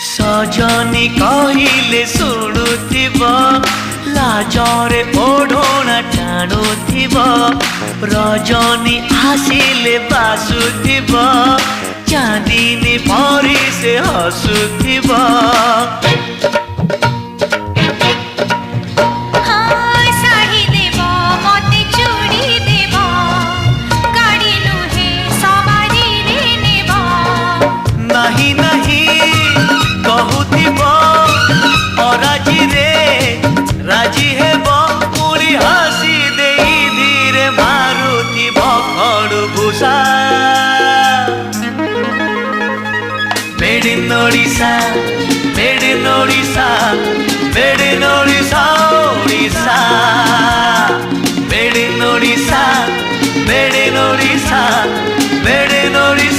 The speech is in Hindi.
सजनी कहले शुणुथिब लाजरे ओढ़ना टाणुथिब रजनी आसिले बासुथिब चांदनी परी से हसुथिब नहीं नहीं कहूथिब अराजी रे राजी हेब पुरी हसी दे धीरे मारुथिब खड़ु भूषा made in Odisha made in Odisha made in Odisha Odisha made in Odisha made in Odisha made in Odisha